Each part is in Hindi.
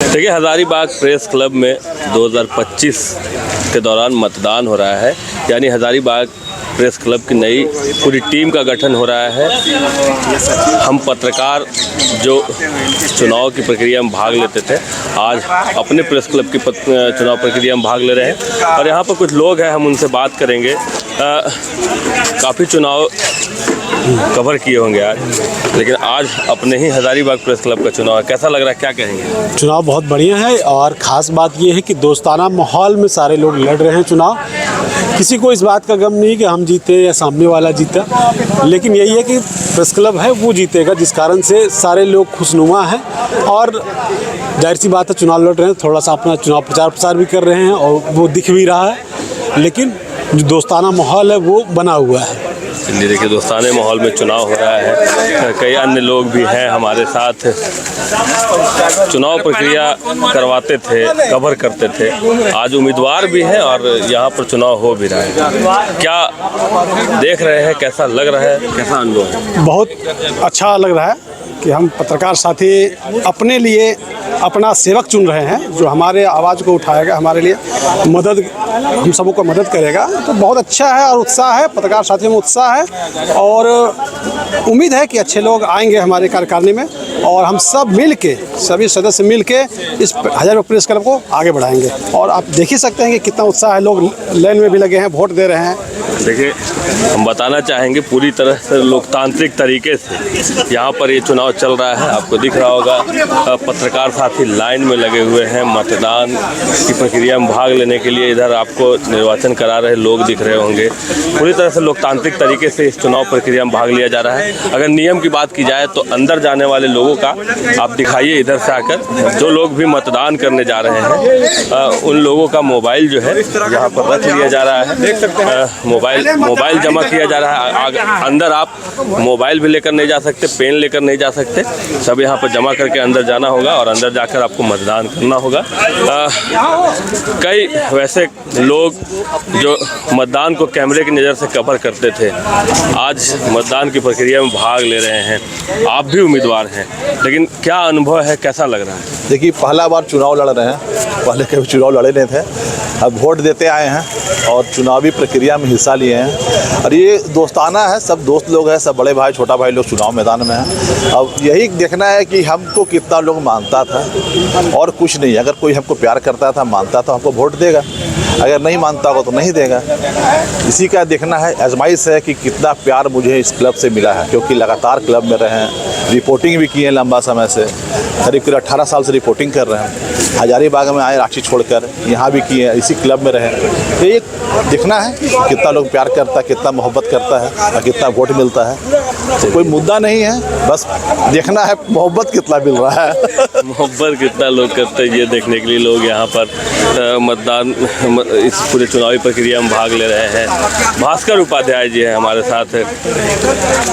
देखिए, हज़ारीबाग प्रेस क्लब में 2025 के दौरान मतदान हो रहा है। यानी हज़ारीबाग प्रेस क्लब की नई पूरी टीम का गठन हो रहा है। हम पत्रकार जो चुनाव की प्रक्रिया में भाग लेते थे, आज अपने प्रेस क्लब की चुनाव प्रक्रिया में भाग ले रहे हैं। और यहाँ पर कुछ लोग हैं, हम उनसे बात करेंगे। काफ़ी चुनाव कवर किए होंगे आज, लेकिन आज अपने ही हज़ारीबाग प्रेस क्लब का चुनाव है। कैसा लग रहा है, क्या कहेंगे? चुनाव बहुत बढ़िया है और ख़ास बात ये है कि दोस्ताना माहौल में सारे लोग लड़ रहे हैं चुनाव। किसी को इस बात का गम नहीं कि हम जीते या सामने वाला जीता, लेकिन यही है कि प्रेस क्लब है वो जीतेगा, जिस कारण से सारे लोग खुशनुमा हैं। और जाहिर सी बात है, चुनाव लड़ रहे हैं, थोड़ा सा अपना चुनाव प्रचार प्रसार भी कर रहे हैं और वो दिख भी रहा है, लेकिन जो दोस्ताना माहौल है वो बना हुआ है। देखिए, दोस्ताने माहौल में चुनाव हो रहा है। कई अन्य लोग भी हैं हमारे साथ। चुनाव प्रक्रिया करवाते थे, कवर करते थे, आज उम्मीदवार भी हैं और यहाँ पर चुनाव हो भी रहा है। क्या देख रहे हैं, कैसा लग रहा है, कैसा अनुभव है? बहुत अच्छा लग रहा है कि हम पत्रकार साथी अपने लिए अपना सेवक चुन रहे हैं, जो हमारे आवाज़ को उठाएगा, हमारे लिए मदद, हम सबों को मदद करेगा। तो बहुत अच्छा है और उत्साह है, पत्रकार साथियों में उत्साह है और उम्मीद है कि अच्छे लोग आएंगे हमारे कार्यकारिणी में और हम सब मिल के, सभी सदस्य मिल के इस हज़ारीबाग प्रेस क्लब को आगे बढ़ाएंगे। और आप देख ही सकते हैं कि कितना उत्साह है, लोग लाइन में भी लगे हैं, वोट दे रहे हैं। देखिए, हम बताना चाहेंगे पूरी तरह से लोकतांत्रिक तरीके से यहाँ पर ये चुनाव चल रहा है। आपको दिख रहा होगा, पत्रकार साथी लाइन में लगे हुए हैं मतदान की प्रक्रिया में भाग लेने के लिए। इधर आपको निर्वाचन करा रहे लोग दिख रहे होंगे। पूरी तरह से लोकतांत्रिक तरीके से इस चुनाव प्रक्रिया में भाग लिया जा रहा है। अगर नियम की बात की जाए तो अंदर जाने वाले लोगों का आप दिखाइए इधर से आकर, जो लोग भी मतदान करने जा रहे हैं उन लोगों का मोबाइल जो है यहाँ पर रख लिया जा रहा है। देख सकते हैं, मोबाइल जमा किया जा रहा है। अंदर आप मोबाइल भी लेकर नहीं जा सकते, पेन लेकर नहीं जा सकते, सब यहाँ पर जमा करके अंदर जाना होगा और अंदर जाकर आपको मतदान करना होगा। कई वैसे लोग जो मतदान को कैमरे की नज़र से कवर करते थे, आज मतदान की प्रक्रिया में भाग ले रहे हैं। आप भी उम्मीदवार हैं, लेकिन क्या अनुभव है, कैसा लग रहा है? देखिए, पहला बार चुनाव लड़ रहे हैं, पहले कभी चुनाव लड़े नहीं थे, अब वोट देते आए हैं और चुनावी प्रक्रिया में हिस्सा लिए हैं। और ये दोस्ताना है, सब दोस्त लोग हैं, सब बड़े भाई छोटा भाई लोग चुनाव मैदान में हैं। अब यही देखना है कि हमको कितना लोग मानता था और कुछ नहीं। अगर कोई हमको प्यार करता था, मानता था, हमको वोट देगा। अगर नहीं मानता होगा तो नहीं देगा। इसी का देखना है, आजमाइश है कि कितना प्यार मुझे इस क्लब से मिला है, क्योंकि लगातार क्लब में रहे हैं, रिपोर्टिंग भी की है लंबा समय से, करीब 18 साल से रिपोर्टिंग कर रहे हैं। हज़ारीबाग में आए रांची छोड़कर, यहाँ भी किए, इसी क्लब में रहे। तो ये देखना है कितना लोग प्यार करता है, कितना मोहब्बत करता है और कितना वोट मिलता है। तो कोई मुद्दा नहीं है, बस देखना है मोहब्बत कितना मिल रहा है। मोहब्बत कितना लोग करते हैं, ये देखने के लिए लोग यहाँ पर मतदान इस पूरे चुनावी प्रक्रिया में भाग ले रहे हैं। भास्कर उपाध्याय जी हैं हमारे साथ।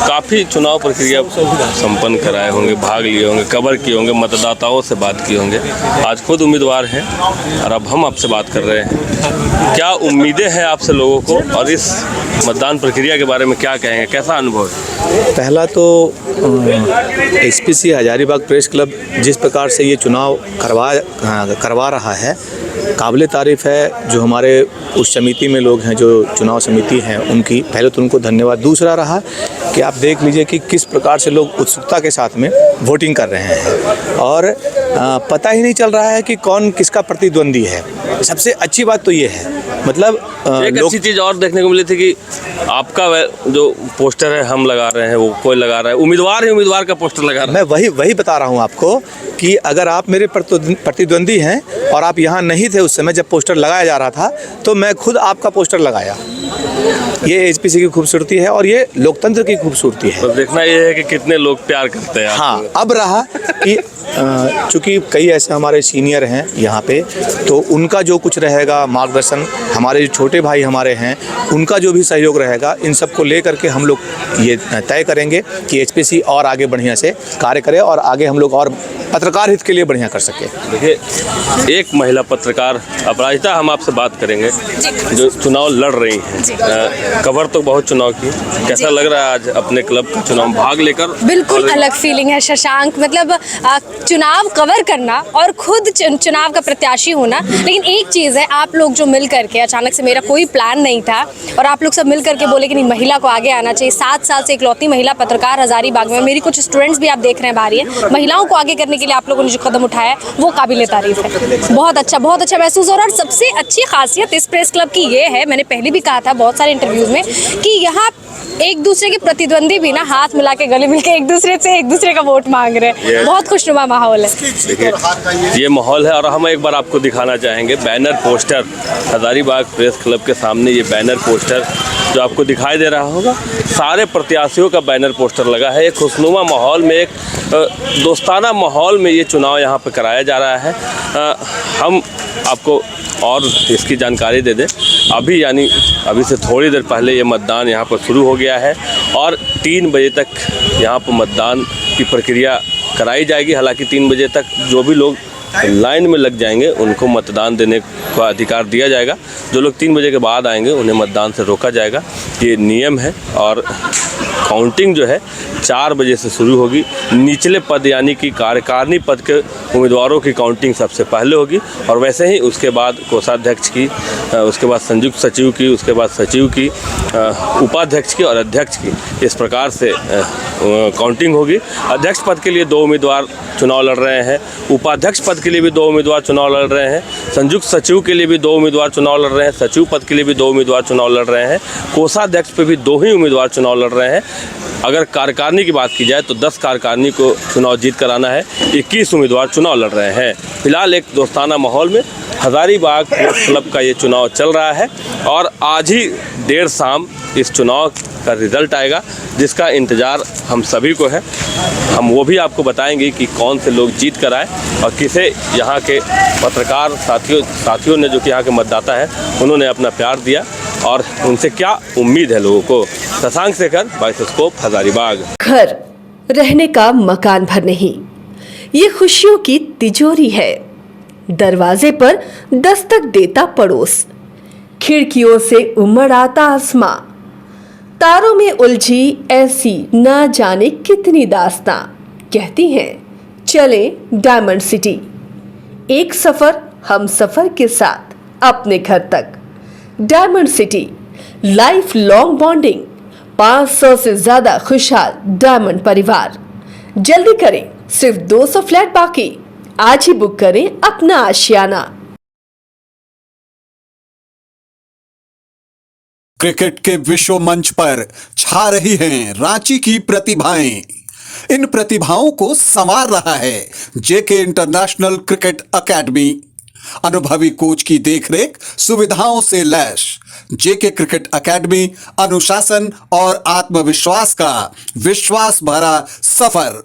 काफ़ी चुनाव प्रक्रिया संपन्न कराए होंगे, भाग लिए होंगे, कवर किए होंगे, मतदाताओं से बात की होंगे। आज खुद उम्मीदवार हैं और अब हम आपसे बात कर रहे हैं। क्या उम्मीदें हैं आपसे लोगों को, और इस मतदान प्रक्रिया के बारे में क्या कहेंगे, कैसा अनुभव है? पहला तो एचपीसी हज़ारीबाग प्रेस क्लब जिस प्रकार से ये चुनाव करवा रहा है, काबिल तारीफ़ है। जो हमारे उस समिति में लोग हैं, जो चुनाव समिति हैं, उनकी पहले तो उनको धन्यवाद। दूसरा रहा कि आप देख लीजिए कि किस प्रकार से लोग उत्सुकता के साथ में वोटिंग कर रहे हैं और पता ही नहीं चल रहा है कि कौन किसका प्रतिद्वंदी है। सबसे अच्छी बात तो ये है, मतलब एक अच्छी चीज़ और देखने को मिली थी कि आपका जो पोस्टर है हम लगा रहे हैं, वो कोई लगा रहा है, उम्मीदवार ही उम्मीदवार का पोस्टर लगा रहा है। मैं वही बता रहा हूँ आपको कि अगर आप मेरे प्रतिद्वंदी हैं और आप यहाँ नहीं थे उस समय जब पोस्टर लगाया जा रहा था, तो मैं खुद आपका पोस्टर लगाया। ये एचपीसी की खूबसूरती है और ये लोकतंत्र की खूबसूरती है। तो देखना ये है कि कितने लोग प्यार करते हैं। हाँ, अब रहा कि चूँकि कई ऐसे हमारे सीनियर हैं यहाँ पे, तो उनका जो कुछ रहेगा मार्गदर्शन, हमारे जो छोटे भाई हमारे हैं उनका जो भी सहयोग रहेगा, इन सब को ले करके हम लोग ये तय करेंगे कि एचपीसी और आगे बढ़िया से कार्य करे और आगे हम लोग और पत्रकार हित के लिए बढ़िया कर सके। देखिए, एक महिला पत्रकार अपराजिता, हम आपसे बात करेंगे जो चुनाव लड़ रही हैं। कवर तो बहुत चुनाव की, कैसा लग रहा है आज अपने क्लब का चुनाव भाग लेकर? बिल्कुल अलग फीलिंग है शशांक, मतलब चुनाव कवर करना और खुद चुनाव का प्रत्याशी होना। लेकिन एक चीज़ है, आप लोग जो मिल करके, अचानक से मेरा कोई प्लान नहीं था और आप लोग सब मिल करके बोले कि नहीं, महिला को आगे आना चाहिए। 7 साल से इकलौती महिला पत्रकार हजारीबाग में, मेरी कुछ स्टूडेंट्स भी आप देख रहे हैं बाहर है, महिलाओं को आगे करने के लिए आप लोगों ने जो कदम उठाया है वो काबिले तारीफ है। बहुत अच्छा महसूस हो रहा है। और सबसे अच्छी खासियत इस प्रेस क्लब की ये है, मैंने पहले भी कहा था बहुत सारे इंटरव्यूज में, कि यहाँ एक दूसरे के प्रतिद्वंदी भी ना हाथ मिला के, गले मिल के एक दूसरे का वोट मांग रहे हैं। बहुत खुशनुमा माहौल है। देखिए, ये माहौल है और हम एक बार आपको दिखाना चाहेंगे banner poster, Hazaribagh press club के सामने ये बैनर पोस्टर जो आपको दिखाई दे रहा होगा, सारे प्रत्याशियों का बैनर पोस्टर लगा है। एक खुशनुमा माहौल में, एक दोस्ताना माहौल में ये चुनाव यहाँ पे कराया जा रहा है। हम आपको और इसकी जानकारी दे दें, अभी से थोड़ी देर पहले ये मतदान यहाँ पर शुरू हो गया है और 3 बजे तक यहाँ पर मतदान की प्रक्रिया कराई जाएगी। हालांकि 3 बजे तक जो भी लोग लाइन में लग जाएंगे उनको मतदान देने का अधिकार दिया जाएगा। जो लोग 3 बजे के बाद आएंगे उन्हें मतदान से रोका जाएगा, ये नियम है। और काउंटिंग जो है 4 बजे से शुरू होगी। निचले पद यानी कि कार्यकारिणी पद के उम्मीदवारों की काउंटिंग सबसे पहले होगी और वैसे ही उसके बाद कोषाध्यक्ष की, उसके बाद संयुक्त सचिव की, उसके बाद सचिव की, उपाध्यक्ष की और अध्यक्ष की, इस प्रकार से काउंटिंग होगी। अध्यक्ष पद के लिए 2 उम्मीदवार चुनाव लड़ रहे हैं, उपाध्यक्ष पद के लिए भी 2 उम्मीदवार चुनाव लड़ रहे हैं, संयुक्त सचिव के लिए भी 2 उम्मीदवार चुनाव लड़ रहे हैं, सचिव पद के लिए भी 2 उम्मीदवार चुनाव लड़ रहे हैं, कोषाध्यक्ष पे भी 2 ही उम्मीदवार चुनाव लड़ रहे हैं। अगर कार्यकारिणी की बात की जाए तो 10 कार्यकारिणी को चुनाव जीत कर आना है, 21 उम्मीदवार चुनाव लड़ रहे हैं। फिलहाल एक दोस्ताना माहौल में हजारीबाग प्रेस क्लब का ये चुनाव चल रहा है और आज ही देर शाम इस चुनाव का रिजल्ट आएगा, जिसका इंतज़ार हम सभी को है। हम वो भी आपको बताएंगे कि कौन से लोग जीत कर आए और किसे यहाँ के पत्रकार साथियों ने, जो कि यहाँ के मतदाता हैं, उन्होंने अपना प्यार दिया और उनसे क्या उम्मीद है लोगों को। शशांक शेखर, बाइस्कोप, हजारीबाग। घर रहने का मकान भर नहीं, ये खुशियों की तिजोरी है। दरवाजे पर दस्तक देता पड़ोस, खिड़कियों से उमड़ आता आसमां, तारों में उलझी ऐसी ना जाने कितनी दास्तां। कहती हैं चले डायमंड सिटी, एक सफर हम सफर के साथ अपने घर तक। Diamond city, life long bonding, 500 से ज्यादा खुशहाल डायमंड परिवार। जल्दी करें, सिर्फ 200 फ्लैट बाकी। आज ही बुक करें अपना आशियाना। क्रिकेट के विश्व मंच पर छा रही हैं रांची की प्रतिभाएं। इन प्रतिभाओं को संवार रहा है जेके इंटरनेशनल क्रिकेट एकेडमी। अनुभवी कोच की देखरेख, सुविधाओं से लैस जेके क्रिकेट एकेडमी अनुशासन और आत्मविश्वास का विश्वास भरा सफर।